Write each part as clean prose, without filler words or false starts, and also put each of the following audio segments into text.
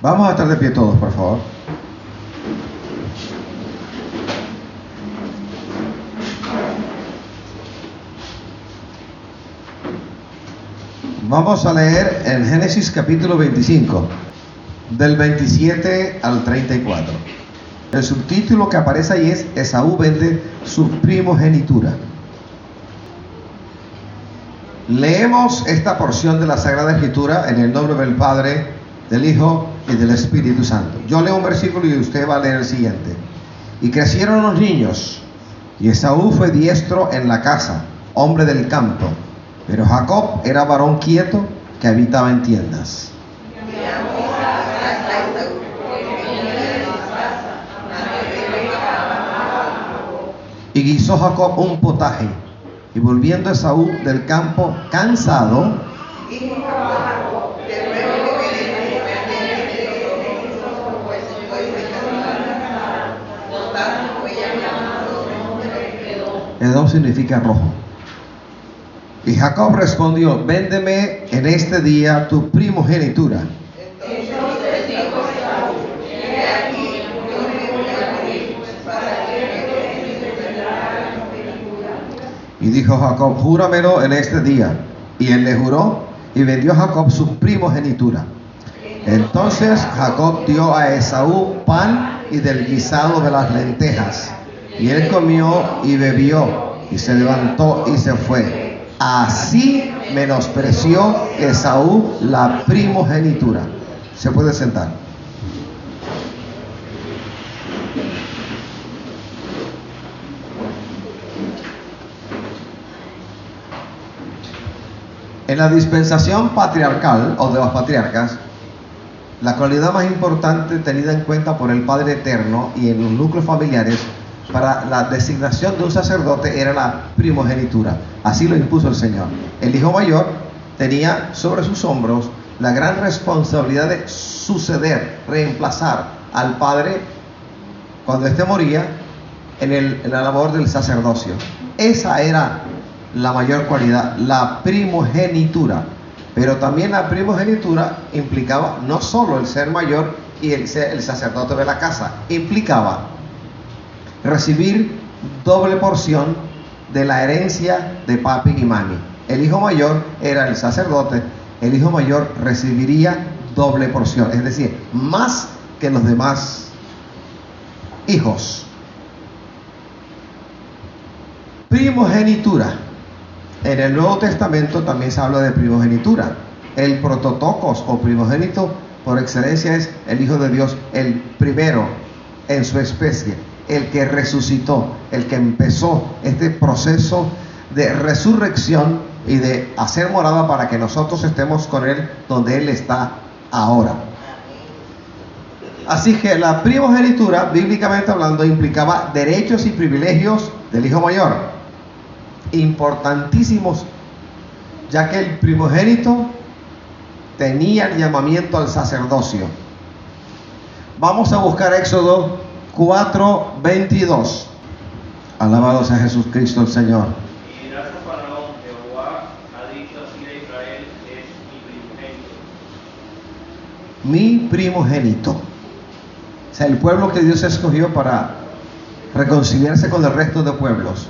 Vamos a estar de pie todos, por favor. Vamos a leer en Génesis capítulo 25, del 27 al 34. El subtítulo que aparece ahí es: Esaú vende su primogenitura. Leemos esta porción de la Sagrada Escritura en el nombre del Padre, del Hijo y del Espíritu Santo. Yo leo un versículo y usted va a leer el siguiente. Y crecieron los niños, y Esaú fue diestro en la casa, hombre del campo, pero Jacob era varón quieto que habitaba en tiendas. Y guisó Jacob un potaje, y volviendo Esaú del campo cansado, Edom significa rojo. Y Jacob respondió: véndeme en este día tu primogenitura. Entonces dijo Esaú: he aquí, yo me voy a morir, pues para qué me venderá la primogenitura. Y dijo Jacob: júramelo en este día. Y él le juró, y vendió Jacob su primogenitura. Entonces Jacob dio a Esaú pan y del guisado de las lentejas. Y él comió y bebió, y se levantó y se fue. Así menospreció Esaú la primogenitura. Se puede sentar. En la dispensación patriarcal o de los patriarcas, la cualidad más importante tenida en cuenta por el Padre Eterno y en los núcleos familiares para la designación de un sacerdote era la primogenitura. Así lo impuso el Señor. El hijo mayor tenía sobre sus hombros la gran responsabilidad de suceder, reemplazar al padre cuando éste moría en la labor del sacerdocio. Esa era la mayor cualidad, la primogenitura. Pero también la primogenitura implicaba no solo el ser mayor y el ser el sacerdote de la casa, implicaba recibir doble porción de la herencia de papi y mami. El hijo mayor era el sacerdote, el hijo mayor recibiría doble porción, es decir, más que los demás hijos. Primogenitura. En el Nuevo Testamento también se habla de primogenitura. El prototokos o primogénito por excelencia es el Hijo de Dios, el primero en su especie, el que resucitó, el que empezó este proceso de resurrección y de hacer morada para que nosotros estemos con Él donde Él está ahora. Así que la primogenitura, bíblicamente hablando, implicaba derechos y privilegios del hijo mayor, importantísimos, ya que el primogénito tenía el llamamiento al sacerdocio. Vamos a buscar Éxodo 4:22. Alabado sea Jesucristo el Señor. Y dirás a Faraón: Jehová ha dicho así de Israel, es mi primogénito. Mi primogénito. O sea, el pueblo que Dios escogió para reconciliarse con el resto de pueblos.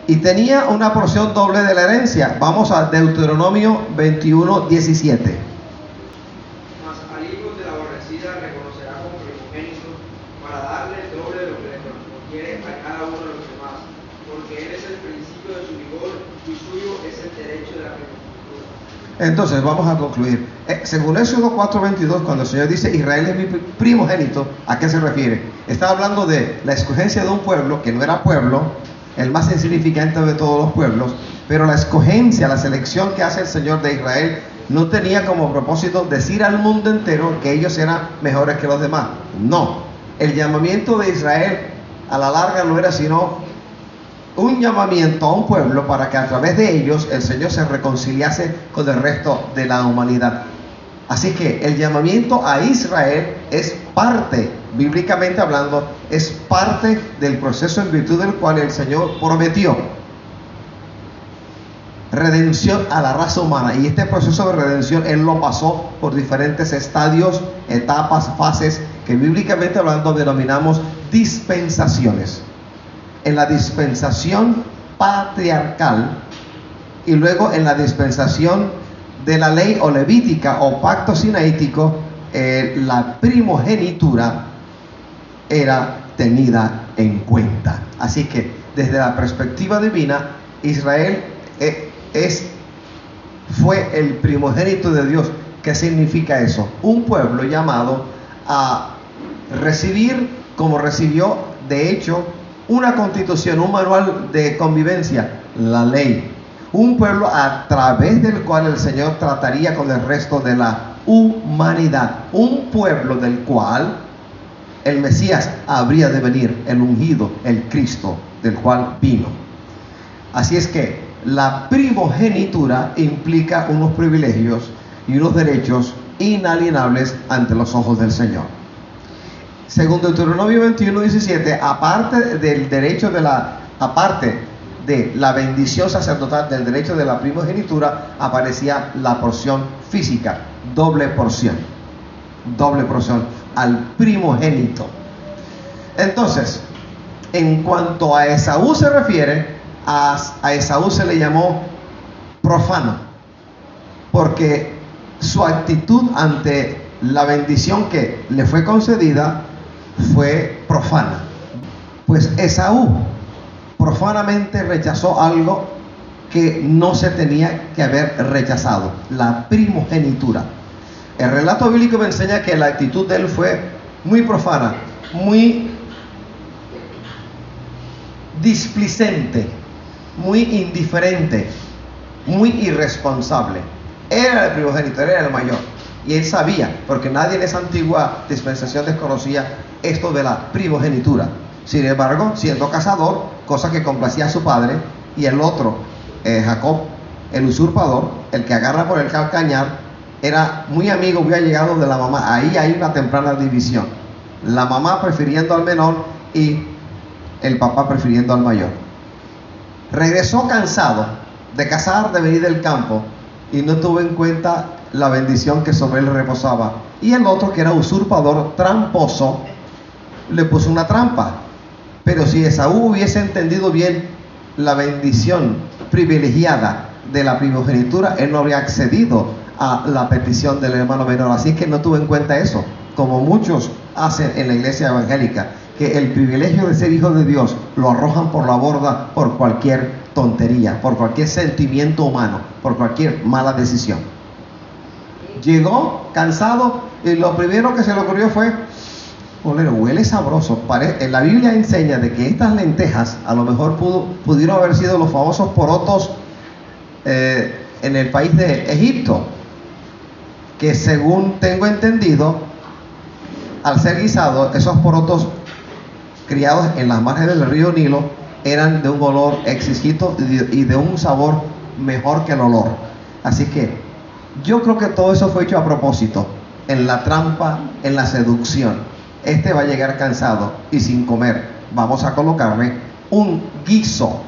Y tenía una porción doble de la herencia. Vamos a Deuteronomio 21:17. Mas al hijo de la aborrecida reconocerá como primogénito, para darle el doble de lo que le correspondiere a cada uno de los demás, porque él es el principio de su vigor y suyo es el derecho de la primogenitura. Entonces vamos a concluir. Según Éxodo 4:22, cuando el Señor dice Israel es mi primogénito, ¿a qué se refiere? Está hablando de la escogencia de un pueblo que no era pueblo, el más insignificante de todos los pueblos, pero la escogencia, la selección que hace el Señor de Israel no tenía como propósito decir al mundo entero que ellos eran mejores que los demás. No, el llamamiento de Israel a la larga no era sino un llamamiento a un pueblo para que a través de ellos el Señor se reconciliase con el resto de la humanidad. Así que el llamamiento a Israel es parte, bíblicamente hablando, es parte del proceso en virtud del cual el Señor prometió redención a la raza humana. Y este proceso de redención Él lo pasó por diferentes estadios, etapas, fases, que bíblicamente hablando denominamos dispensaciones. En la dispensación patriarcal y luego en la dispensación de la ley o levítica o pacto sinaítico, la primogenitura era tenida en cuenta. Así que desde la perspectiva divina, Israel fue el primogénito de Dios. ¿Qué significa eso? Un pueblo llamado a recibir, como recibió de hecho una constitución, un manual de convivencia, la ley. Un pueblo a través del cual el Señor trataría con el resto de la humanidad. Un pueblo del cual el Mesías habría de venir, el ungido, el Cristo, del cual vino. Así es que la primogenitura implica unos privilegios y unos derechos inalienables ante los ojos del Señor. Según Deuteronomio 21:17, aparte del derecho aparte de la bendición sacerdotal, del derecho de la primogenitura, aparecía la porción física, doble porción al primogénito. Entonces, en cuanto a Esaú se refiere, a Esaú se le llamó profano, porque su actitud ante la bendición que le fue concedida fue profana. Pues Esaú profanamente rechazó algo que no se tenía que haber rechazado, la primogenitura. El relato bíblico me enseña que la actitud de él fue muy profana, muy displicente, muy indiferente, muy irresponsable. Era el primogénito, era el mayor, y él sabía, porque nadie en esa antigua dispensación desconocía esto de la primogenitura. Sin embargo, siendo cazador, cosa que complacía a su padre, y el otro, Jacob, el usurpador, el que agarra por el calcañar, era muy amigo, muy allegado de la mamá. Ahí hay una temprana división, la mamá prefiriendo al menor y el papá prefiriendo al mayor. Regresó cansado de cazar, de venir del campo, y no tuvo en cuenta la bendición que sobre él reposaba. Y el otro, que era usurpador, tramposo, le puso una trampa. Pero si Esaú hubiese entendido bien la bendición privilegiada de la primogenitura, él no habría accedido a la petición del hermano menor. Así que no tuvo en cuenta eso, como muchos hacen en la iglesia evangélica, que el privilegio de ser hijo de Dios lo arrojan por la borda por cualquier tontería, por cualquier sentimiento humano, por cualquier mala decisión. Llegó cansado y lo primero que se le ocurrió fue: olero, huele sabroso. La Biblia enseña de que estas lentejas a lo mejor pudieron haber sido los famosos porotos en el país de Egipto, que según tengo entendido, al ser guisados, esos porotos criados en las márgenes del río Nilo eran de un olor exquisito y de un sabor mejor que el olor. Así que yo creo que todo eso fue hecho a propósito, en la trampa, en la seducción. Este va a llegar cansado y sin comer. Vamos a colocarle un guiso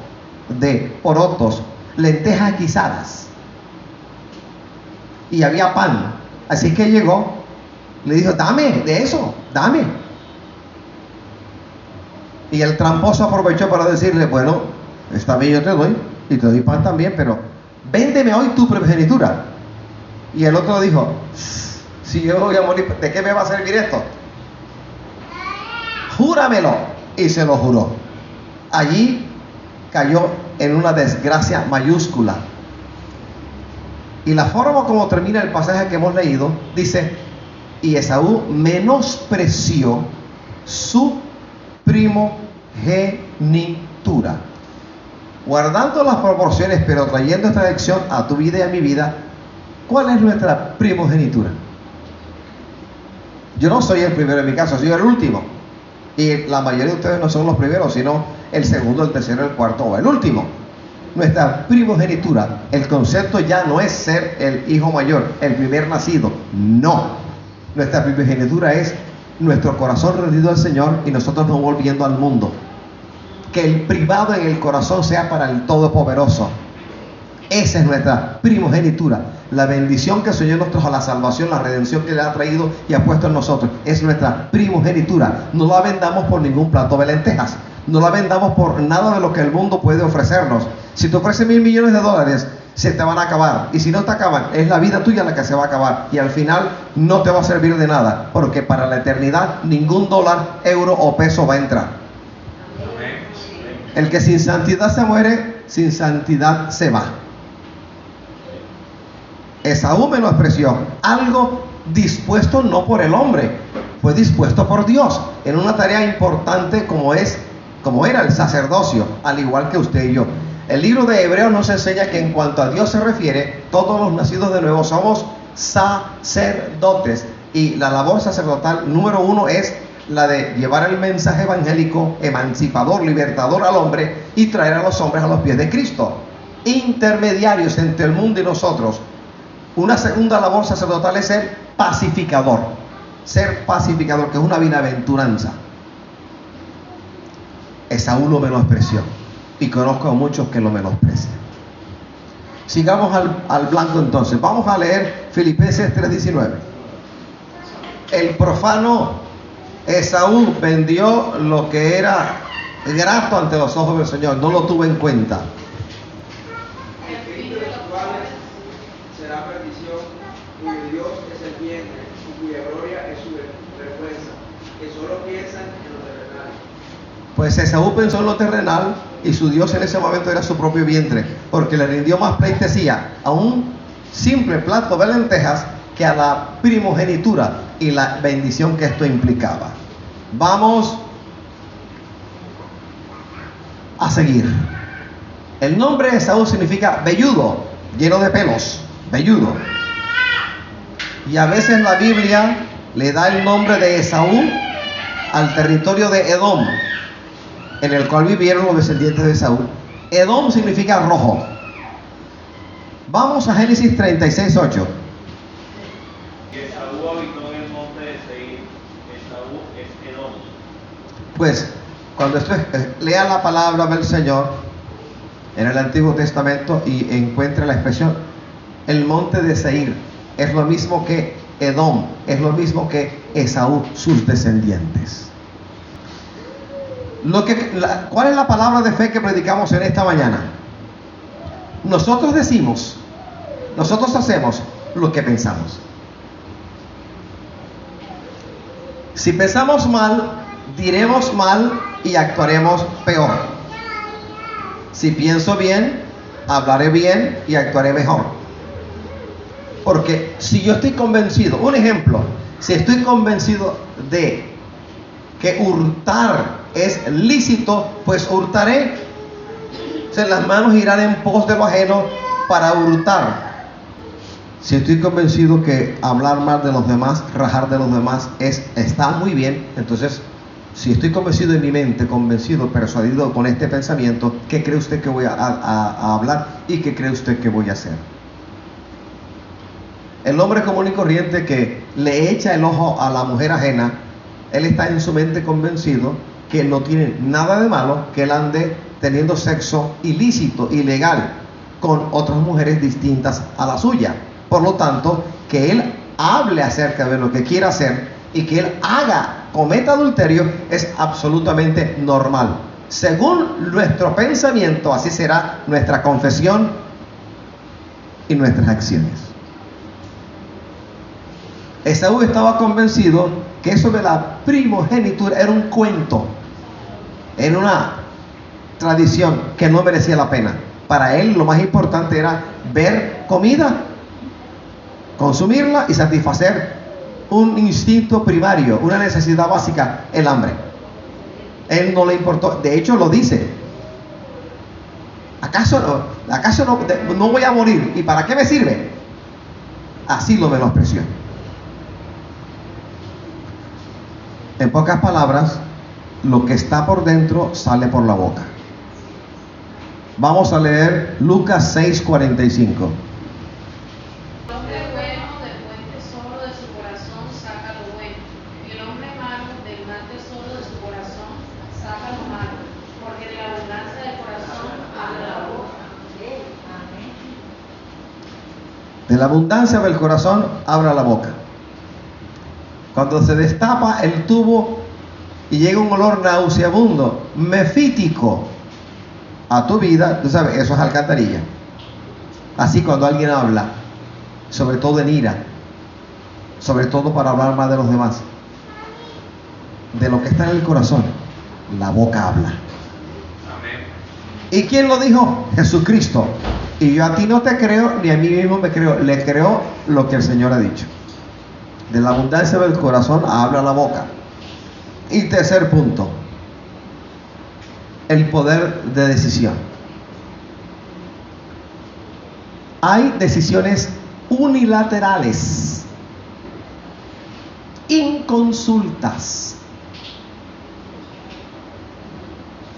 de porotos, lentejas guisadas. Y había pan. Así que llegó, le dijo: dame de eso, dame. Y el tramposo aprovechó para decirle: bueno, está bien, yo te doy, y te doy pan también, pero véndeme hoy tu primogenitura. Y el otro dijo: si yo voy a morir, ¿de qué me va a servir esto? Júramelo. Y se lo juró. Allí cayó en una desgracia mayúscula. Y la forma como termina el pasaje que hemos leído dice: y Esaú menospreció su primogenitura. Guardando las proporciones, pero trayendo esta lección a tu vida y a mi vida, ¿cuál es nuestra primogenitura? Yo no soy el primero en mi caso, soy el último. Y la mayoría de ustedes no son los primeros, sino el segundo, el tercero, el cuarto o el último. Nuestra primogenitura, el concepto ya no es ser el hijo mayor, el primer nacido. No. Nuestra primogenitura es nuestro corazón rendido al Señor y nosotros no volviendo al mundo. Que el privado en el corazón sea para el Todopoderoso. Esa es nuestra primogenitura. La bendición que el Señor nos trajo, la salvación, la redención que le ha traído y ha puesto en nosotros, es nuestra primogenitura. No la vendamos por ningún plato de lentejas. No la vendamos por nada de lo que el mundo puede ofrecernos. Si te ofrecen $1,000 millones, se te van a acabar. Y si no te acaban, es la vida tuya la que se va a acabar. Y al final no te va a servir de nada. Porque para la eternidad ningún dólar, euro o peso va a entrar. El que sin santidad se muere, sin santidad se va. Esaú menospreció algo dispuesto no por el hombre, fue dispuesto por Dios en una tarea importante como era el sacerdocio, al igual que usted y yo. El libro de Hebreos nos enseña que en cuanto a Dios se refiere, todos los nacidos de nuevo somos sacerdotes, y la labor sacerdotal número 1 es la de llevar el mensaje evangélico emancipador, libertador al hombre, y traer a los hombres a los pies de Cristo, intermediarios entre el mundo y nosotros. Una segunda labor sacerdotal es ser pacificador, que es una bienaventuranza. Esaú lo menospreció, y conozco a muchos que lo menosprecian. Sigamos al blanco entonces. Vamos a leer Filipenses 3:19. El profano Esaú vendió lo que era grato ante los ojos del Señor, no lo tuvo en cuenta. El fin de los cuales será perdición, cuyo Dios es el vientre, y cuya gloria es su vergüenza, que solo piensan en lo terrenal. Pues Esaú pensó en lo terrenal, y su Dios en ese momento era su propio vientre, porque le rindió más pleitesía a un simple plato de lentejas que a la primogenitura y la bendición que esto implicaba. Vamos a seguir. El nombre de Esaú significa velludo, lleno de pelos, velludo. Y a veces la Biblia le da el nombre de Esaú al territorio de Edom, en el cual vivieron los descendientes de Esaú. Edom significa rojo. Vamos a Génesis 36:8. Y Esaú habitó en el monte de Seir. Esaú es Edom. Pues cuando lea la palabra del Señor en el Antiguo Testamento y encuentre la expresión el monte de Seir, es lo mismo que Edom, es lo mismo que Esaú, sus descendientes. ¿Cuál es la palabra de fe que predicamos en esta mañana? Nosotros hacemos lo que pensamos. Si pensamos mal, diremos mal y actuaremos peor. Si pienso bien, hablaré bien y actuaré mejor. Porque si yo estoy convencido, un ejemplo, si estoy convencido de que hurtar es lícito, pues hurtaré. O sea, las manos irán en pos de lo ajeno para hurtar. Si estoy convencido que hablar mal de los demás, rajar de los demás está muy bien, entonces si estoy convencido en mi mente, persuadido con este pensamiento, ¿qué cree usted que voy a hablar y qué cree usted que voy a hacer? El hombre común y corriente que le echa el ojo a la mujer ajena, él está en su mente convencido que no tiene nada de malo que él ande teniendo sexo ilícito, ilegal, con otras mujeres distintas a la suya. Por lo tanto, que él hable acerca de lo que quiere hacer y que él cometa adulterio es absolutamente normal. Según nuestro pensamiento, así será nuestra confesión y nuestras acciones. Esaú estaba convencido que eso de la primogenitura era un cuento, era una tradición que no merecía la pena. Para él lo más importante era ver comida, consumirla y satisfacer un instinto primario, una necesidad básica, el hambre. Él no le importó, de hecho lo dice. ¿Acaso no voy a morir? ¿Y para qué me sirve? Así lo menospreció. En pocas palabras, lo que está por dentro sale por la boca. Vamos a leer Lucas 6:45. De la abundancia del corazón habla la boca. Cuando se destapa el tubo y llega un olor nauseabundo, mefítico a tu vida, tú sabes, eso es alcantarilla. Así cuando alguien habla, sobre todo en ira, sobre todo para hablar mal de los demás, de lo que está en el corazón, la boca habla. Amén. ¿Y quién lo dijo? Jesucristo. Y yo a ti no te creo, ni a mí mismo me creo, le creo lo que el Señor ha dicho. De la abundancia del corazón habla la boca. Y tercer punto, el poder de decisión. Hay decisiones unilaterales, inconsultas.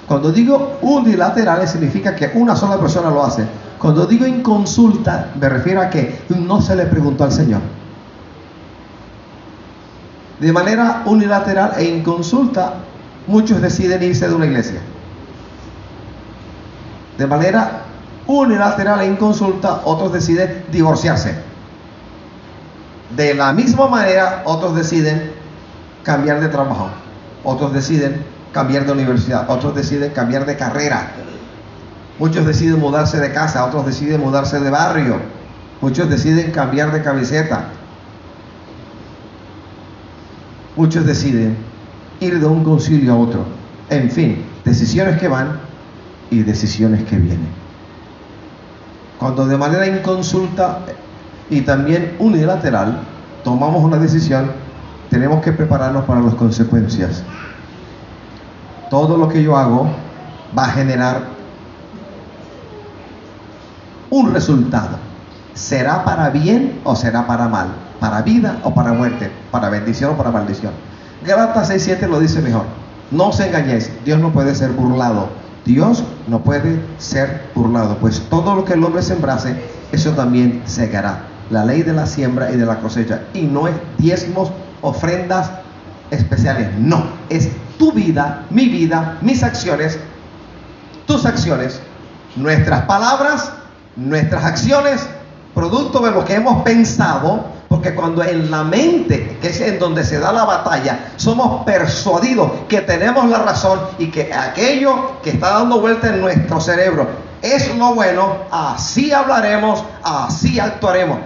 Cuando digo unilaterales significa que una sola persona lo hace. Cuando digo inconsulta me refiero a que no se le preguntó al Señor. De manera unilateral e inconsulta, muchos deciden irse de una iglesia. De manera unilateral e inconsulta, otros deciden divorciarse. De la misma manera, otros deciden cambiar de trabajo. Otros deciden cambiar de universidad. Otros deciden cambiar de carrera. Muchos deciden mudarse de casa. Otros deciden mudarse de barrio. Muchos deciden cambiar de camiseta. Muchos deciden ir de un concilio a otro. En fin, decisiones que van y decisiones que vienen. Cuando de manera inconsulta y también unilateral tomamos una decisión, tenemos que prepararnos para las consecuencias. Todo lo que yo hago va a generar un resultado. ¿Será para bien o será para mal? ¿Para vida o para muerte? ¿Para bendición o para maldición? Gálatas 6:7 lo dice mejor. No os engañéis, Dios no puede ser burlado. Dios no puede ser burlado, pues todo lo que el hombre sembrase, eso también segará. La ley de la siembra y de la cosecha. Y no es diezmos, ofrendas especiales. No, es tu vida, mis acciones, tus acciones, nuestras palabras, nuestras acciones, producto de lo que hemos pensado. Porque cuando en la mente, que es en donde se da la batalla, somos persuadidos que tenemos la razón y que aquello que está dando vuelta en nuestro cerebro es lo bueno, así hablaremos, así actuaremos.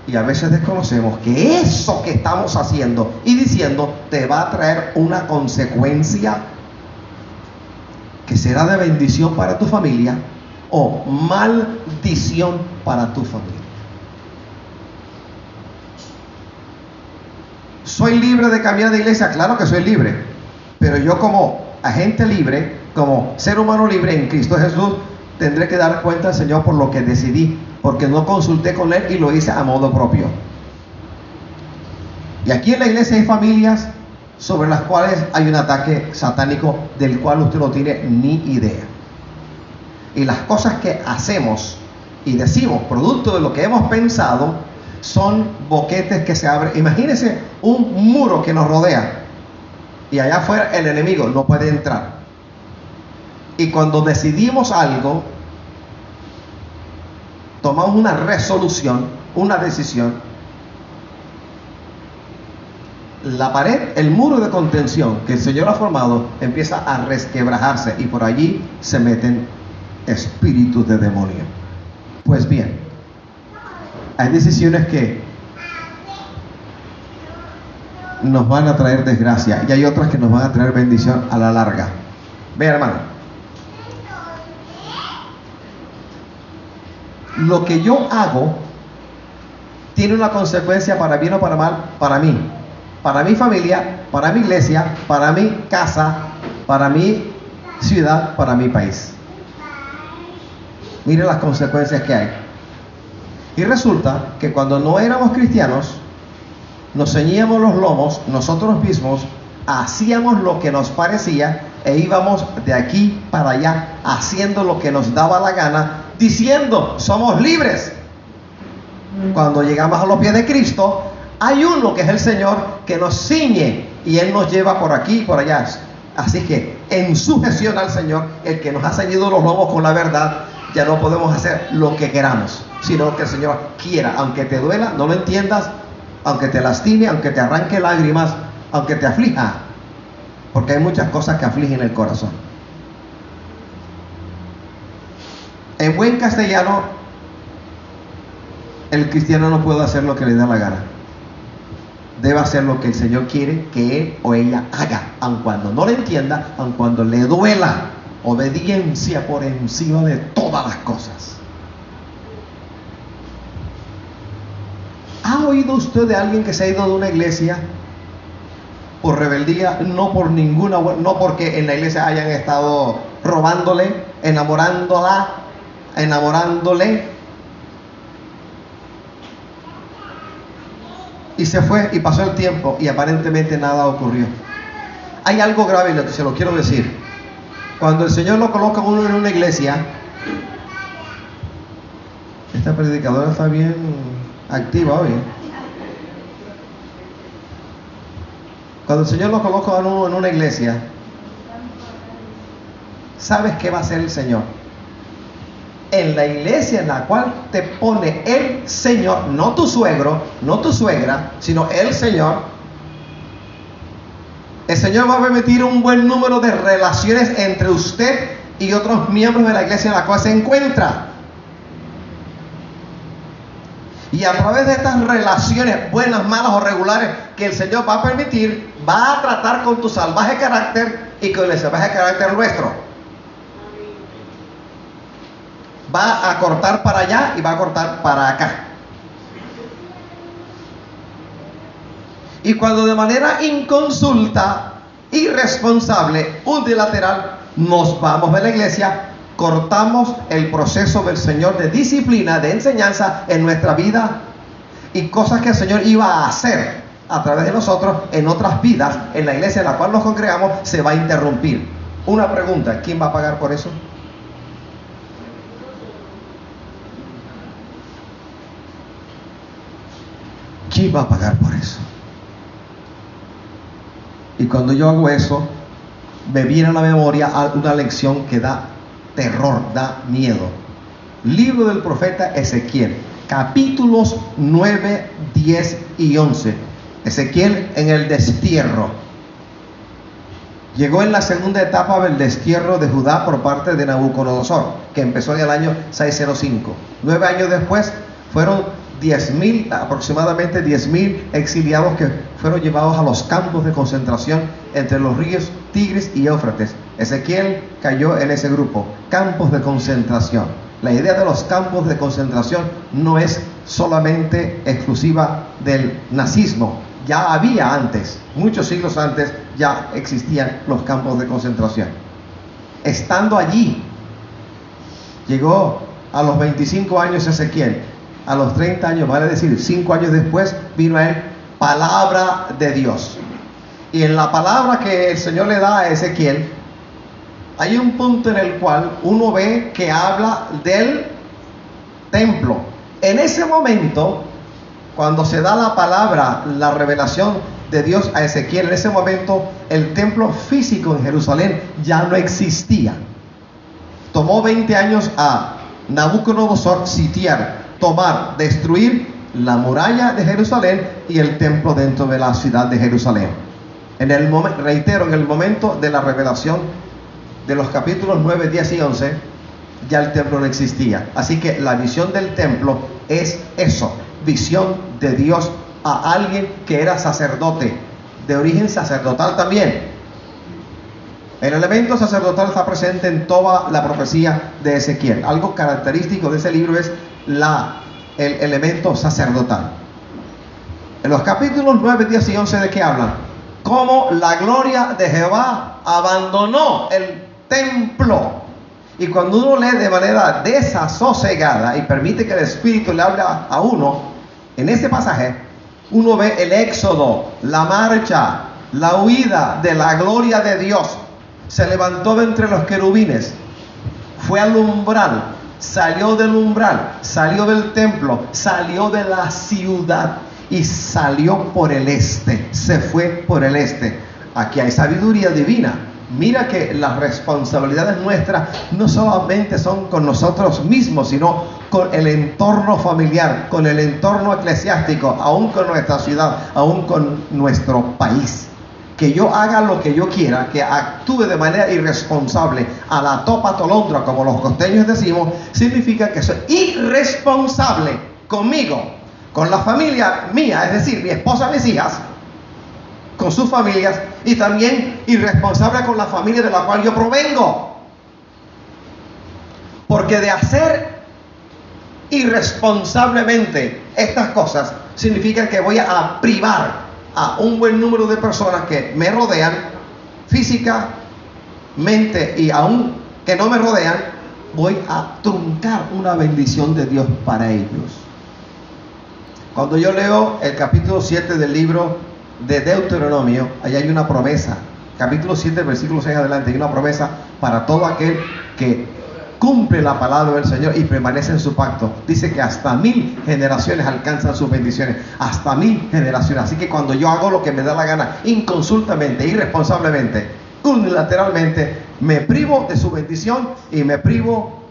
Y a veces desconocemos que eso que estamos haciendo y diciendo te va a traer una consecuencia que será de bendición para tu familia o maldición para tu familia. ¿Soy libre de cambiar de iglesia? Claro que soy libre. Pero yo como agente libre, como ser humano libre en Cristo Jesús, tendré que dar cuenta al Señor por lo que decidí, porque no consulté con Él y lo hice a modo propio. Y aquí en la iglesia hay familias sobre las cuales hay un ataque satánico del cual usted no tiene ni idea. Y las cosas que hacemos y decimos, producto de lo que hemos pensado, son boquetes que se abren. Imagínense un muro que nos rodea y allá afuera el enemigo no puede entrar. Y cuando decidimos algo, tomamos una resolución, una decisión, la pared, el muro de contención que el Señor ha formado empieza a resquebrajarse y por allí se meten espíritus de demonio. Pues bien, hay decisiones que nos van a traer desgracia y hay otras que nos van a traer bendición a la larga. Vean, hermano, lo que yo hago tiene una consecuencia para bien o para mal, para mí, para mi familia, para mi iglesia, para mi casa, para mi ciudad, para mi país. Miren las consecuencias que hay. Y resulta que cuando no éramos cristianos, nos ceñíamos los lomos, nosotros mismos hacíamos lo que nos parecía e íbamos de aquí para allá haciendo lo que nos daba la gana, diciendo somos libres. Cuando llegamos a los pies de Cristo, hay uno que es el Señor que nos ciñe y Él nos lleva por aquí y por allá. Así que en sujeción al Señor, el que nos ha ceñido los lomos con la verdad, ya no podemos hacer lo que queramos, sino que el Señor quiera, aunque te duela, no lo entiendas, aunque te lastime, aunque te arranque lágrimas, aunque te aflija, porque hay muchas cosas que afligen el corazón. En buen castellano, el cristiano no puede hacer lo que le da la gana. Debe hacer lo que el Señor quiere que él o ella haga, aun cuando no le entienda, aun cuando le duela. Obediencia por encima de todas las cosas. ¿Ha oído usted de alguien que se ha ido de una iglesia por rebeldía? No por ninguna, no porque en la iglesia hayan estado robándole, enamorándole, y se fue y pasó el tiempo y aparentemente nada ocurrió. Hay algo grave y se lo quiero decir. Cuando el Señor lo coloca uno en una iglesia, esta predicadora está bien activa hoy. Cuando el Señor lo coloca a uno en una iglesia, ¿sabes qué va a hacer el Señor? En la iglesia en la cual te pone el Señor, no tu suegro, no tu suegra, sino el Señor. El Señor va a permitir un buen número de relaciones entre usted y otros miembros de la iglesia en la cual se encuentra. Y a través de estas relaciones, buenas, malas o regulares, que el Señor va a permitir, va a tratar con tu salvaje carácter y con el salvaje carácter nuestro. Va a cortar para allá y va a cortar para acá. Y cuando de manera inconsulta, irresponsable, unilateral, nos vamos de la iglesia, cortamos el proceso del Señor de disciplina, de enseñanza en nuestra vida, y cosas que el Señor iba a hacer a través de nosotros en otras vidas, en la iglesia en la cual nos congregamos, se va a interrumpir. Una pregunta, ¿quién va a pagar por eso? ¿Quién va a pagar por eso? Y cuando yo hago eso, me viene a la memoria una lección que da terror, da miedo. Libro del profeta Ezequiel, capítulos 9, 10 y 11. Ezequiel en el destierro. Llegó en la segunda etapa del destierro de Judá por parte de Nabucodonosor, que empezó en el año 605. 9 años después fueron 10.000, aproximadamente 10.000 exiliados que fueron llevados a los campos de concentración entre los ríos Tigris y Éufrates. Ezequiel cayó en ese grupo, campos de concentración. La idea de los campos de concentración no es solamente exclusiva del nazismo. Ya había antes, muchos siglos antes, ya existían los campos de concentración. Estando allí, llegó a los 25 años Ezequiel. A los 30 años, vale decir, 5 años después, vino a él palabra de Dios. Y en la palabra que el Señor le da a Ezequiel, hay un punto en el cual uno ve que habla del templo. En ese momento, cuando se da la palabra, la revelación de Dios a Ezequiel, en ese momento el templo físico en Jerusalén ya no existía. Tomó 20 años a Nabucodonosor sitiar, tomar, destruir la muralla de Jerusalén y el templo dentro de la ciudad de Jerusalén. En el momento, reitero, en el momento de la revelación de los capítulos 9, 10 y 11, ya el templo no existía. Así que la visión del templo es eso, visión de Dios a alguien que era sacerdote, de origen sacerdotal también. El elemento sacerdotal está presente en toda la profecía de Ezequiel. Algo característico de ese libro es el elemento sacerdotal. En los capítulos 9, 10 y 11, ¿de qué hablan? Cómo la gloria de Jehová abandonó el templo. Y cuando uno lee de manera desasosegada y permite que el Espíritu le hable a uno, en este pasaje, uno ve el éxodo, la marcha, la huida de la gloria de Dios. Se levantó de entre los querubines, fue al umbral, salió del umbral, salió del templo, salió de la ciudad y salió por el este, se fue por el este. Aquí hay sabiduría divina. Mira que las responsabilidades nuestras no solamente son con nosotros mismos, sino con el entorno familiar, con el entorno eclesiástico, aún con nuestra ciudad, aún con nuestro país. Que yo haga lo que yo quiera, que actúe de manera irresponsable, a la topa tolondra, como los costeños decimos, significa que soy irresponsable conmigo, con la familia mía, es decir, mi esposa, mis hijas, con sus familias, y también irresponsable con la familia de la cual yo provengo. Porque de hacer irresponsablemente estas cosas significa que voy a privar a un buen número de personas que me rodean físicamente, y aún que no me rodean, voy a truncar una bendición de Dios para ellos. Cuando yo leo el capítulo 7 del libro de Deuteronomio, ahí hay una promesa. Capítulo 7, versículo 6 adelante, hay una promesa para todo aquel que cumple la palabra del Señor y permanece en su pacto. Dice que hasta 1000 generaciones alcanzan sus bendiciones. Hasta 1000 generaciones. Así que cuando yo hago lo que me da la gana, inconsultamente, irresponsablemente, unilateralmente, me privo de su bendición y me privo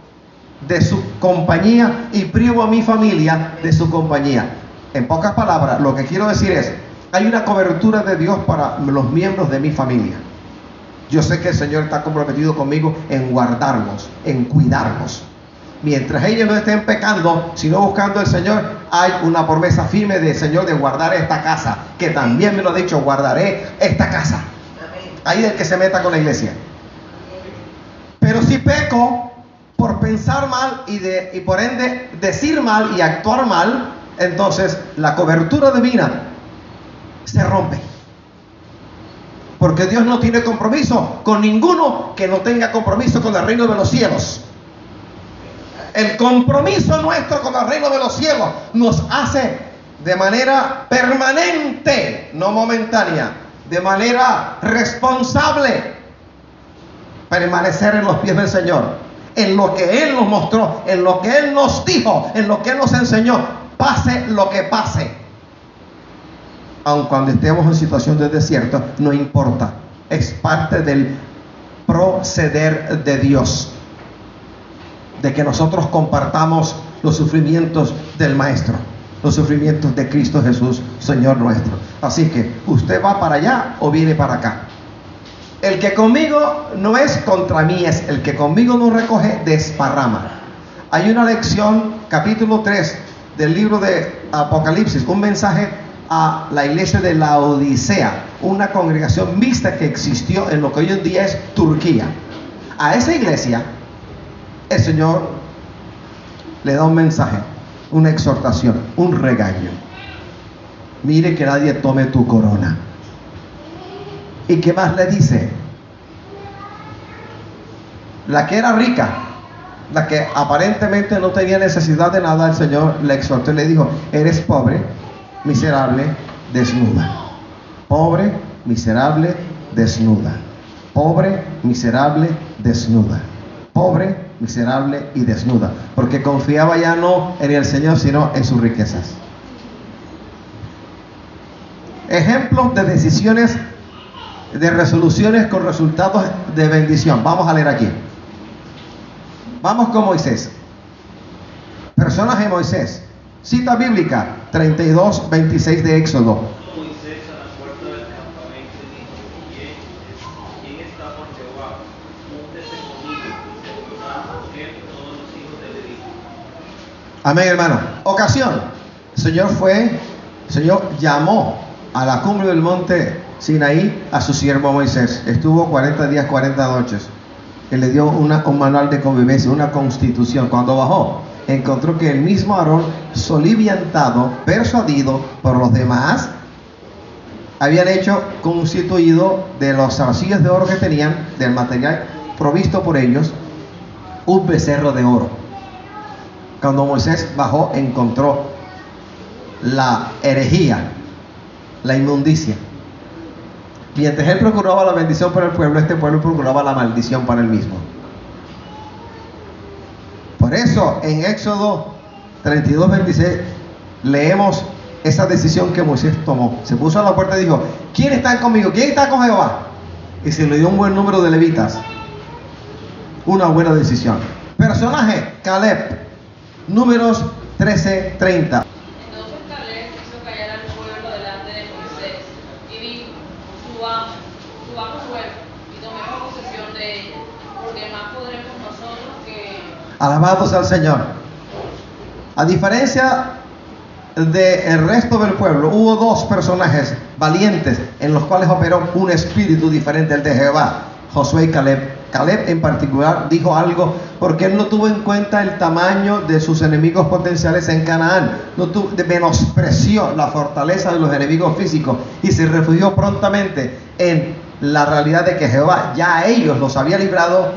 de su compañía y privo a mi familia de su compañía. En pocas palabras, lo que quiero decir es: hay una cobertura de Dios para los miembros de mi familia. Yo sé que el Señor está comprometido conmigo en guardarlos, en cuidarlos. Mientras ellos no estén pecando, sino buscando al Señor, hay una promesa firme del Señor de guardar esta casa, que también me lo ha dicho: guardaré esta casa. Ahí del que se meta con la iglesia. Pero si peco por pensar mal y por ende decir mal y actuar mal, entonces la cobertura divina se rompe. Porque Dios no tiene compromiso con ninguno que no tenga compromiso con el reino de los cielos. El compromiso nuestro con el reino de los cielos nos hace de manera permanente, no momentánea, de manera responsable, permanecer en los pies del Señor, en lo que Él nos mostró, en lo que Él nos dijo, en lo que Él nos enseñó, pase lo que pase. Aun cuando estemos en situación de desierto, no importa. Es parte del proceder de Dios, de que nosotros compartamos los sufrimientos del Maestro, los sufrimientos de Cristo Jesús, Señor nuestro. Así que, ¿usted va para allá o viene para acá? El que conmigo no es contra mí, es el que conmigo no recoge, desparrama. Hay una lección, capítulo 3 del libro de Apocalipsis, un mensaje a la iglesia de la Odisea, una congregación mixta que existió en lo que hoy en día es Turquía. A esa iglesia el Señor le da un mensaje, una exhortación, un regaño. Mire que nadie tome tu corona. ¿Y qué más le dice? La que era rica, la que aparentemente no tenía necesidad de nada, el Señor le exhortó y le dijo: eres pobre, miserable, desnuda. Pobre, miserable, desnuda. Pobre, miserable, desnuda. Pobre, miserable y desnuda. Porque confiaba ya no en el Señor, sino en sus riquezas. Ejemplos de decisiones, de resoluciones con resultados de bendición. Vamos a leer aquí. Vamos con Moisés. Personaje de Moisés. Cita bíblica 32:26 de Éxodo. Moisés a la puerta del campamento y dijo: ¿Quién está por Jehová? Júntese conmigo. Y se juntaron con él todos los hijos de Leví. Amén, hermano. Ocasión. El Señor llamó a la cumbre del monte Sinaí a su siervo Moisés. Estuvo 40 días, 40 noches. Él le dio un manual de convivencia, una constitución. Cuando bajó, encontró que el mismo Aarón, soliviantado, persuadido por los demás, habían hecho constituido de los zarcillos de oro que tenían, del material provisto por ellos, un becerro de oro. Cuando Moisés bajó, encontró la herejía, la inmundicia. Mientras él procuraba la bendición para el pueblo, este pueblo procuraba la maldición para él mismo. Por eso en Éxodo 32:26 leemos esa decisión que Moisés tomó. Se puso a la puerta y dijo: ¿quién está conmigo? ¿Quién está con Jehová? y se le dio un buen número de levitas. Una buena decisión. Personaje, Caleb, Números 13:30. Entonces Caleb hizo callar al pueblo delante de Moisés y dijo: subamos luego y tomemos posesión de ella, porque más podremos nosotros que... Alabados al Señor. A diferencia del resto del pueblo, hubo dos personajes valientes en los cuales operó un espíritu diferente al de Jehová: Josué y Caleb. Caleb en particular dijo algo porque él no tuvo en cuenta el tamaño de sus enemigos potenciales en Canaán, menospreció la fortaleza de los enemigos físicos y se refugió prontamente en la realidad de que Jehová ya a ellos los había librado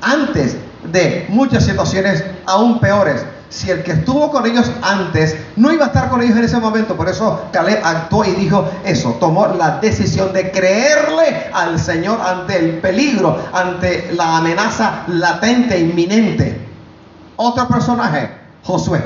antes de muchas situaciones aún peores. Si el que estuvo con ellos antes no iba a estar con ellos en ese momento, por eso Caleb actuó y dijo eso, tomó la decisión de creerle al Señor ante el peligro, ante la amenaza latente, inminente. Otro personaje, Josué.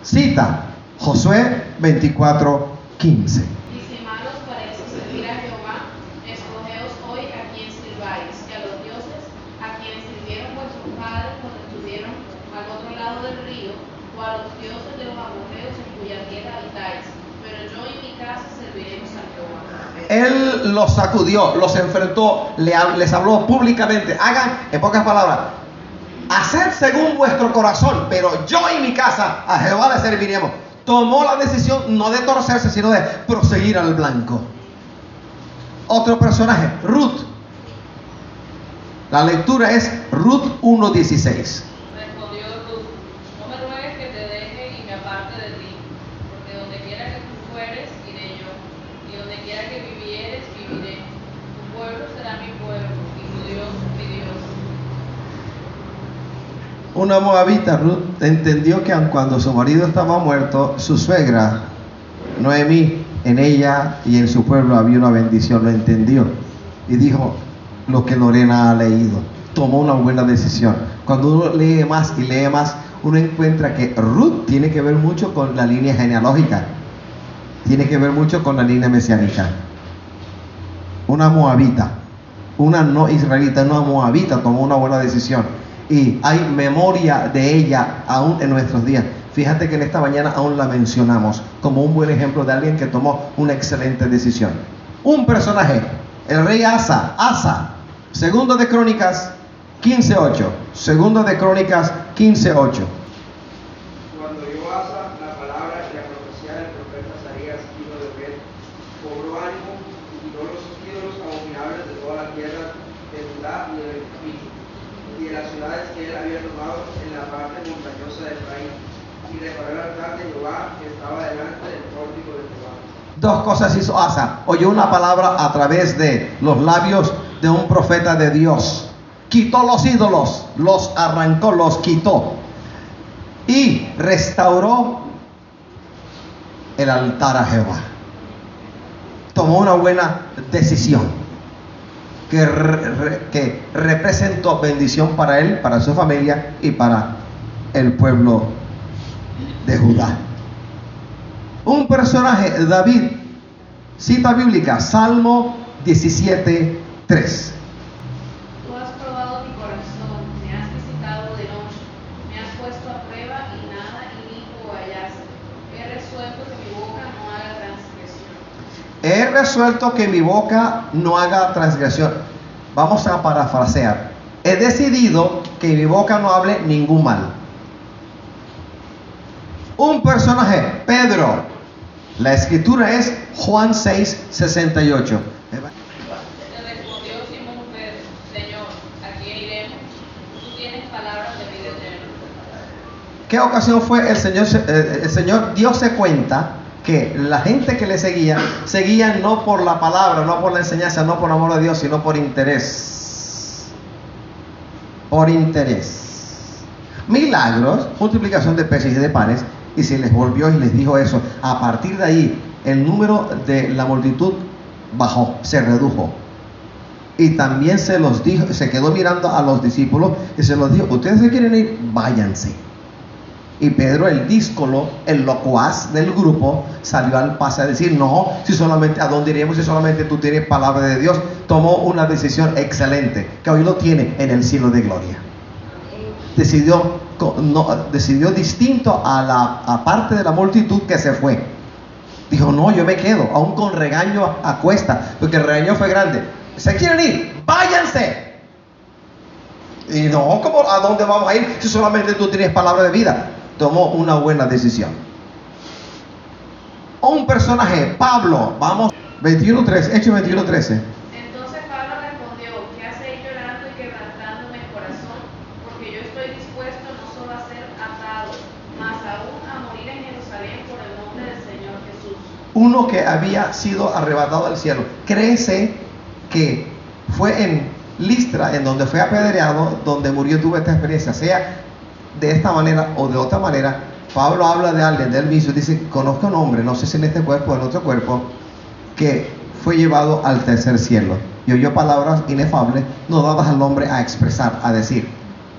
Cita Josué 24:15. Y si mal os parece servir a Jehová, escogeos hoy a quien sirváis, y a los dioses a quienes sirvieron vuestros padres cuando estuvieron al otro lado del río, o a los dioses de los amorreos en cuya tierra habitáis, pero yo y mi casa serviremos a Jehová. Él los sacudió, los enfrentó, les habló públicamente. Hagan, en pocas palabras, haced según vuestro corazón, pero yo y mi casa a Jehová le serviremos. Tomó la decisión no de torcerse, sino de proseguir al blanco. Otro personaje, Ruth. La lectura es Ruth 1:16. Respondió Ruth: no me ruegues que te deje y me aparte de ti, porque donde quiera que tú fueres, iré yo, y donde quiera que vivieres, viviré. Tu pueblo será mi pueblo, y tu Dios mi Dios. Una moabita, Ruth, entendió que aun cuando su marido estaba muerto, su suegra, Noemí, en ella y en su pueblo había una bendición. Lo entendió y dijo lo que Lorena ha leído. Tomó una buena decisión. Cuando uno lee más y lee más, uno encuentra que Ruth tiene que ver mucho con la línea genealógica, tiene que ver mucho con la línea mesiánica. Una moabita, una no israelita, una moabita tomó una buena decisión y hay memoria de ella aún en nuestros días. Fíjate que en esta mañana aún la mencionamos como un buen ejemplo de alguien que tomó una excelente decisión. Un personaje, el rey Asa, Segundo de Crónicas 15:8. Segundo de Crónicas 15:8. Cuando oyó Asa la palabra y la profecía del profeta Azarías, hijo de Obed, cobró ánimo y quitó los ídolos abominables de toda la tierra de Judá y de Benjamín, y de las ciudades que él había tomado en la parte montañosa de Efraín, y reparó el altar de Jehová que estaba delante del pórtico de Jehová. Dos cosas hizo Asa. Oyó una palabra a través de los labios de un profeta de Dios. Quitó los ídolos, los arrancó, los quitó. Y restauró el altar a Jehová. Tomó una buena decisión que representó bendición para él, para su familia y para el pueblo de Judá. Un personaje, David, cita bíblica, Salmo 17:3. Tú has probado mi corazón, me has visitado de noche, me has puesto a prueba y nada inicuo hallaste. He resuelto que mi boca no haga transgresión. He resuelto que mi boca no haga transgresión. Vamos a parafrasear. He decidido que mi boca no hable ningún mal. Un personaje, Pedro. La escritura es Juan 6:68. Le respondió Simón Pedro: Señor, ¿a quién iremos? Tú tienes palabras de vida eterna. ¿Qué ocasión fue el Señor diose cuenta que la gente que le seguía no por la palabra, no por la enseñanza, no por amor a Dios, sino por interés? Por interés. Milagros, multiplicación de peces y de panes, y se les volvió y les dijo eso. A partir de ahí, el número de la multitud bajó, se redujo. Y también se los dijo, se quedó mirando a los discípulos y se los dijo: ustedes se quieren ir, váyanse. Y Pedro, el díscolo, el locuaz del grupo, salió al paso a decir: no, si solamente, ¿a dónde iremos si solamente tú tienes palabra de Dios? Tomó una decisión excelente, que hoy lo tiene en el cielo de gloria. Decidió distinto a la parte de la multitud que se fue. Dijo: no, yo me quedo, aún con regaño a cuesta, porque el regaño fue grande. ¿Se quieren ir? ¡Váyanse! Y no, ¿cómo, a dónde vamos a ir si solamente tú tienes palabra de vida? Tomó una buena decisión. Un personaje, Pablo, vamos, 21:13, Hechos 21:13. Entonces Pablo respondió: ¿qué hacéis llorando y quebrantándome el corazón? Porque yo estoy dispuesto no solo a ser atado, mas aún a morir en Jerusalén por el nombre del Señor Jesús. Uno que había sido arrebatado al cielo. Créese que fue en Listra, en donde fue apedreado, donde murió, tuvo esta experiencia. Sea de esta manera o de otra manera, Pablo habla de alguien, de él mismo, dice: conozco un hombre, no sé si en este cuerpo o en otro cuerpo, que fue llevado al tercer cielo y oyó palabras inefables, no dadas al hombre a expresar, a decir.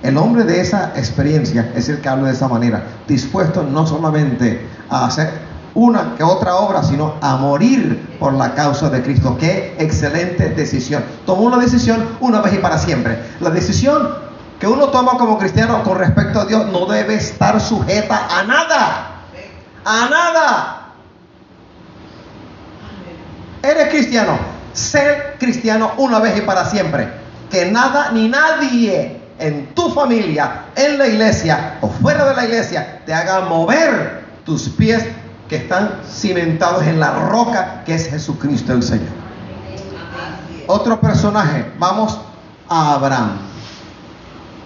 El hombre de esa experiencia es el que habla de esa manera, dispuesto no solamente a hacer una que otra obra, sino a morir por la causa de Cristo. Qué excelente decisión. Tomó una decisión una vez y para siempre. La decisión que uno toma como cristiano con respecto a Dios no debe estar sujeta a nada. A nada. Eres cristiano, ser cristiano una vez y para siempre. Que nada ni nadie en tu familia, en la iglesia o fuera de la iglesia te haga mover tus pies, que están cimentados en la roca que es Jesucristo el Señor. Otro personaje, vamos a Abraham,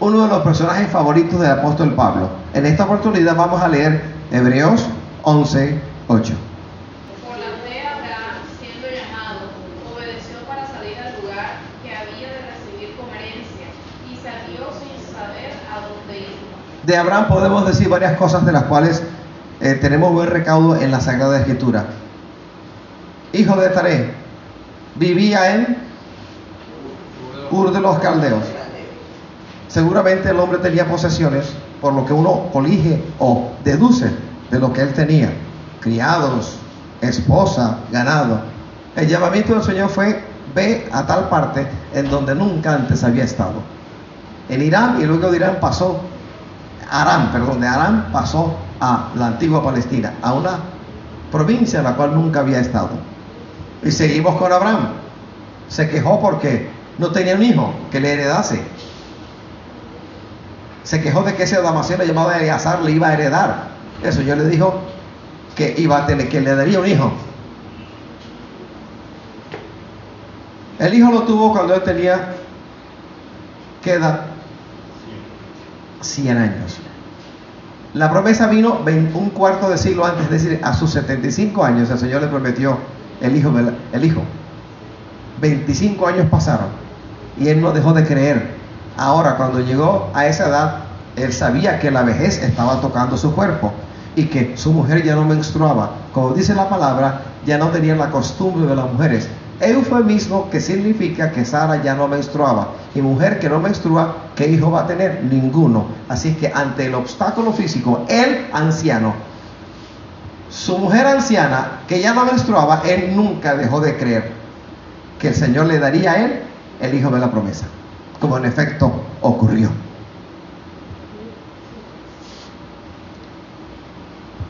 uno de los personajes favoritos del apóstol Pablo. En esta oportunidad vamos a leer Hebreos 11:8. Por la fe Abraham, siendo llamado, obedeció para salir al lugar que había de recibir como herencia, y salió sin saber a dónde ir. De Abraham podemos decir varias cosas de las cuales tenemos buen recaudo en la Sagrada Escritura. Hijo de Taré, vivía en Ur de los Caldeos. Seguramente el hombre tenía posesiones, por lo que uno colige o deduce de lo que él tenía: criados, esposa, ganado. El llamamiento del Señor fue: ve a tal parte en donde nunca antes había estado. En Irán, y luego de Irán pasó de Aram pasó a la antigua Palestina, a una provincia en la cual nunca había estado. Y seguimos con Abraham. Se quejó porque no tenía un hijo que le heredase. Se quejó de que ese damaseno llamado Eleazar le iba a heredar. Eso yo le dijo que iba a tener, que le daría un hijo. El hijo lo tuvo cuando él tenía, ¿qué edad? 100 años. La promesa vino un cuarto de siglo antes, es decir, a sus 75 años el Señor le prometió el hijo. 25 años pasaron y él no dejó de creer. Ahora, cuando llegó a esa edad, él sabía que la vejez estaba tocando su cuerpo y que su mujer ya no menstruaba. Como dice la palabra, ya no tenía la costumbre de las mujeres. Eufemismo que significa que Sara ya no menstruaba. Y mujer que no menstrua, ¿qué hijo va a tener? Ninguno. Así que ante el obstáculo físico, él anciano, su mujer anciana que ya no menstruaba, él nunca dejó de creer que el Señor le daría a él el hijo de la promesa, como en efecto ocurrió.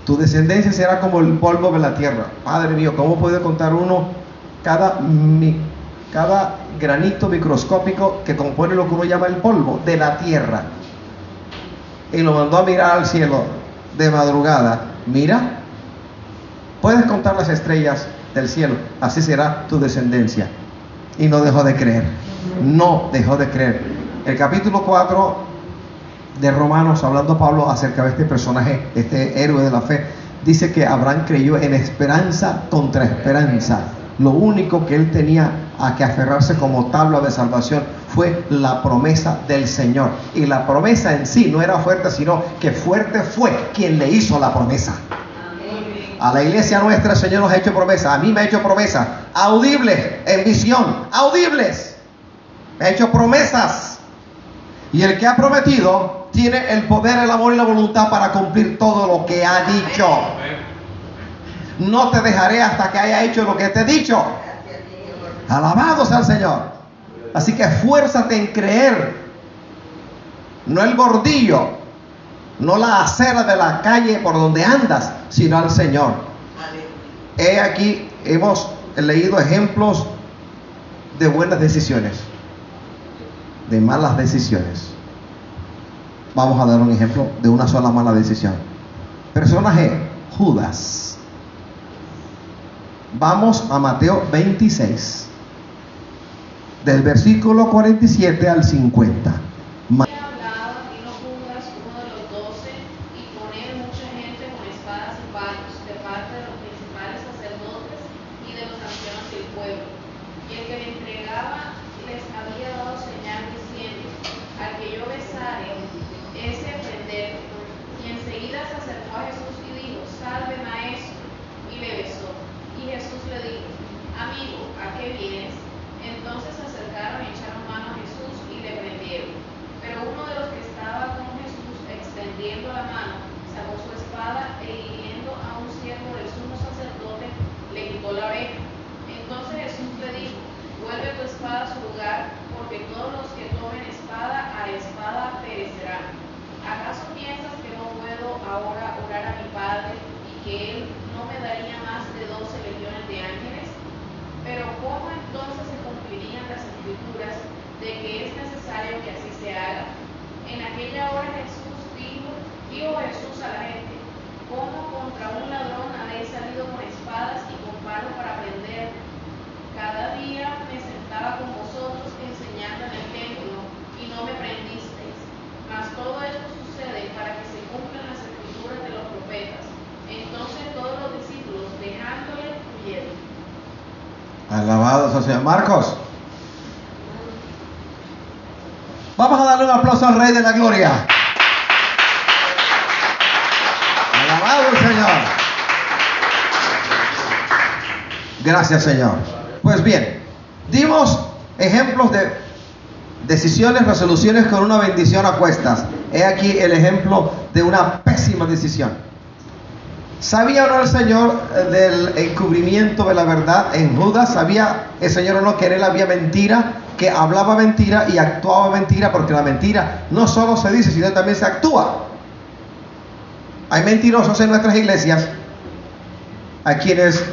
Tu descendencia será como el polvo de la tierra. Padre mío, ¿cómo puede contar uno cada granito microscópico que compone lo que uno llama el polvo de la tierra? Y lo mandó a mirar al cielo de madrugada. Mira, puedes contar las estrellas del cielo, así será tu descendencia. Y no dejó de creer. No dejó de creer. El capítulo 4 de Romanos, hablando Pablo acerca de este personaje, este héroe de la fe, dice que Abraham creyó en esperanza contra esperanza. Lo único que él tenía a que aferrarse como tabla de salvación fue la promesa del Señor. Y la promesa en sí no era fuerte, sino que fuerte fue quien le hizo la promesa. A la iglesia nuestra el Señor nos ha hecho promesa. A mí me ha hecho promesa audibles, en visión, audibles. Me ha hecho promesas. Y el que ha prometido tiene el poder, el amor y la voluntad para cumplir todo lo que ha dicho. No te dejaré hasta que haya hecho lo que te he dicho. Alabado sea el Señor. Así que esfuérzate en creer. No el bordillo, no la acera de la calle por donde andas, sino al Señor. He aquí, hemos leído ejemplos de buenas decisiones, de malas decisiones. Vamos a dar un ejemplo de una sola mala decisión. Personaje, Judas. Vamos a Mateo 26, del versículo 47 al 50. Hablaba, vino Judas, uno de los 12, y con él mucha gente con espadas y palos, de parte de los principales sacerdotes y de los ancianos del pueblo. Y el que le entregaba les había dado señal diciendo: al que yo besare, ese prender. Y enseguida se acercó a Jesús y dijo: salve, maestro. Y le besó. Y Jesús le dijo: amigo, ¿a qué vienes? Entonces se acercaron y echaron mano a Jesús y le prendieron. Pero uno de los que estaba con Jesús, extendiendo la mano, sacó su espada e hiriendo a un siervo del sumo sacerdote, le quitó la oreja. Entonces Jesús le dijo: vuelve tu espada a su lugar, porque todos los que tomen espada a espada perecerán. ¿Acaso piensas que no puedo ahora orar a mi Padre y que Él no me daría más de 12 legiones de ángeles? Pero ¿cómo entonces se cumplirían las escrituras de que es necesario que así se haga? En aquella hora dijo Jesús a la gente: ¿cómo contra un ladrón habéis salido con espadas y con palo para prender? Cada día me sentaba con vosotros enseñando en el templo y no me prendisteis. Mas todo esto sucede para que se cumplan las escrituras de los profetas. Entonces todos los discípulos, dejándole, huyeron. Alabado sea el Señor. Marcos, vamos a darle un aplauso al Rey de la Gloria. Alabado el Señor. Gracias, Señor. Pues bien, dimos ejemplos de decisiones, resoluciones con una bendición a cuestas. He aquí el ejemplo de una pésima decisión. ¿Sabía o no el Señor del encubrimiento de la verdad en Judas? ¿Sabía el Señor o no que en él había mentira, que hablaba mentira y actuaba mentira? Porque la mentira no solo se dice, sino también se actúa. Hay mentirosos en nuestras iglesias, a quienes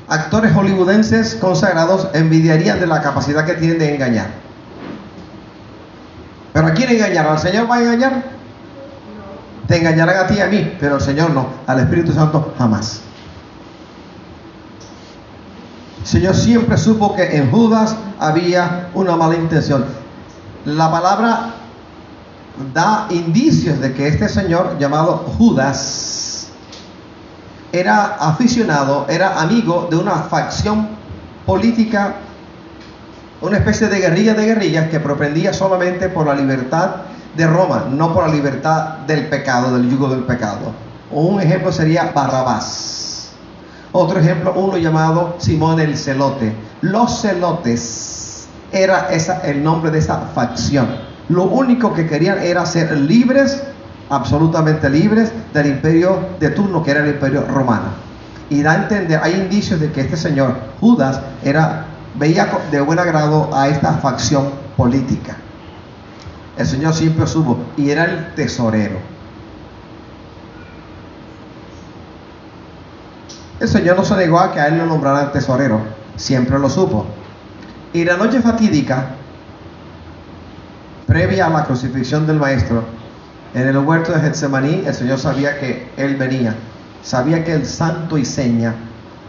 actores hollywoodenses consagrados envidiarían de la capacidad que tienen de engañar. ¿Pero a quién engañar? ¿Al Señor va a engañar? Te engañarán a ti y a mí, pero al Señor no, al Espíritu Santo jamás. El Señor siempre supo que en Judas había una mala intención. La palabra da indicios de que este señor llamado Judas era aficionado, era amigo de una facción política, una especie de guerrilla de guerrillas que propendía solamente por la libertad de Roma, no por la libertad del pecado, del yugo del pecado. Un ejemplo sería Barrabás. Otro ejemplo, uno llamado Simón el Celote. Los celotes era el nombre de esa facción. Lo único que querían era ser libres, absolutamente libres del imperio de turno, que era el imperio romano. Y da a entender, hay indicios de que este señor Judas veía de buen agrado a esta facción política. El Señor siempre supo, y era el tesorero. El Señor no se negó a que a él lo nombraran tesorero, siempre lo supo. Y la noche fatídica, previa a la crucifixión del Maestro, en el huerto de Getsemaní, el Señor sabía que él venía. Sabía que el santo y seña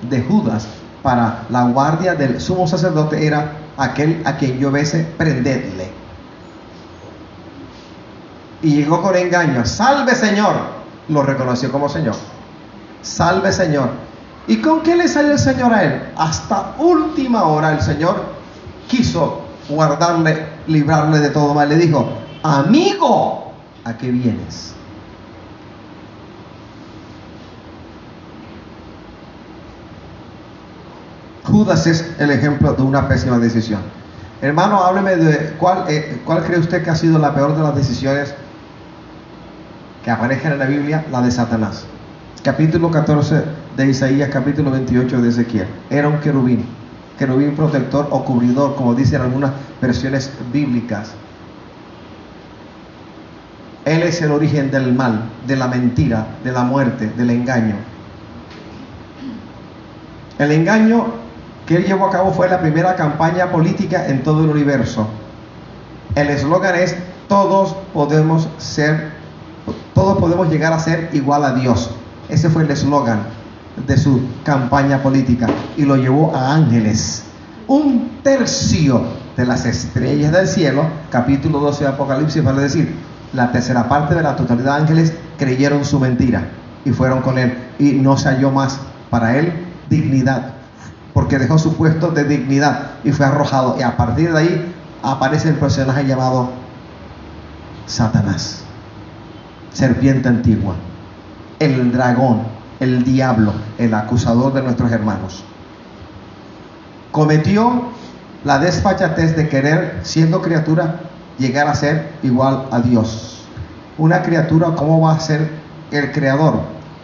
de Judas para la guardia del sumo sacerdote era: aquel a quien yo bese, prendedle. Y llegó con engaño: salve, Señor. Lo reconoció como Señor. Salve, Señor. ¿Y con qué le salió el Señor a él? Hasta última hora el Señor quiso guardarle, librarle de todo mal. Le dijo: amigo, ¿a qué vienes? Judas es el ejemplo de una pésima decisión. Hermano, hábleme de cuál cree usted que ha sido la peor de las decisiones que aparezcan en la Biblia, la de Satanás. Capítulo 14 de Isaías, capítulo 28 de Ezequiel. Era un querubín protector o cubridor, como dicen algunas versiones bíblicas. Él es el origen del mal, de la mentira, de la muerte, del engaño. El engaño que él llevó a cabo fue la primera campaña política en todo el universo. El eslogan es: todos podemos llegar a ser igual a Dios. Ese fue el eslogan de su campaña política, y lo llevó a ángeles. 1/3 de las estrellas del cielo, capítulo 12 de Apocalipsis, vale decir, la tercera parte de la totalidad de ángeles creyeron su mentira y fueron con él, y no se halló más para él dignidad, porque dejó su puesto de dignidad y fue arrojado. Y a partir de ahí aparece el personaje llamado Satanás, serpiente antigua, el dragón, el diablo, el acusador de nuestros hermanos. Cometió la desfachatez de querer, siendo criatura, llegar a ser igual a Dios. Una criatura, ¿cómo va a ser el creador?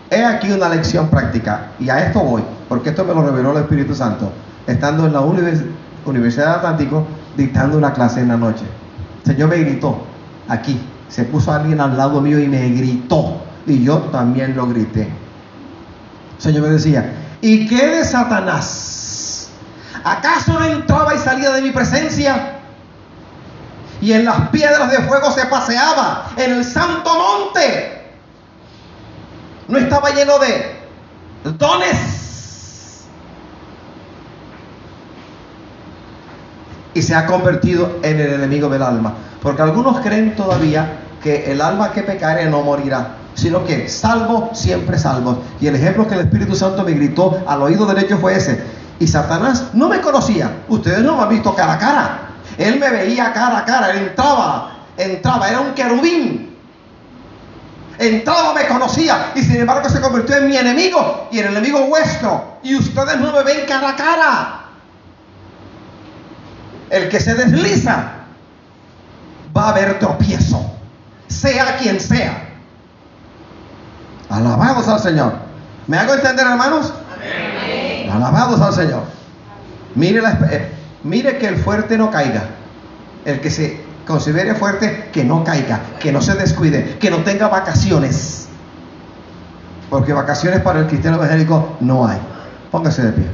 He aquí una lección práctica, y a esto voy, porque esto me lo reveló el Espíritu Santo, estando en la Universidad del Atlántico, dictando una clase en la noche. El Señor me gritó, aquí, se puso alguien al lado mío y me gritó, y yo también lo grité. El Señor me decía: ¿y qué de Satanás? ¿Acaso no entraba y salía de mi presencia? Y en las piedras de fuego se paseaba, en el santo monte. ¿No estaba lleno de dones? Y se ha convertido en el enemigo del alma, porque algunos creen todavía que el alma que pecare no morirá, sino que salvo, siempre salvo. Y el ejemplo que el Espíritu Santo me gritó al oído derecho fue ese. Y Satanás no me conocía. Ustedes no me han visto cara a cara. Él me veía cara a cara. Él entraba, era un querubín. Entraba, me conocía, y sin embargo se convirtió en mi enemigo y en el enemigo vuestro. Y ustedes no me ven cara a cara. El que se desliza va a haber tropiezo, sea quien sea. Alabados al Señor. ¿Me hago entender, hermanos? Amén. Alabados al Señor. Mire que el fuerte no caiga. El que se considere fuerte, que no caiga, que no se descuide, que no tenga vacaciones, porque vacaciones para el cristiano evangélico no hay. Póngase de pie.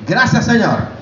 Gracias, Señor.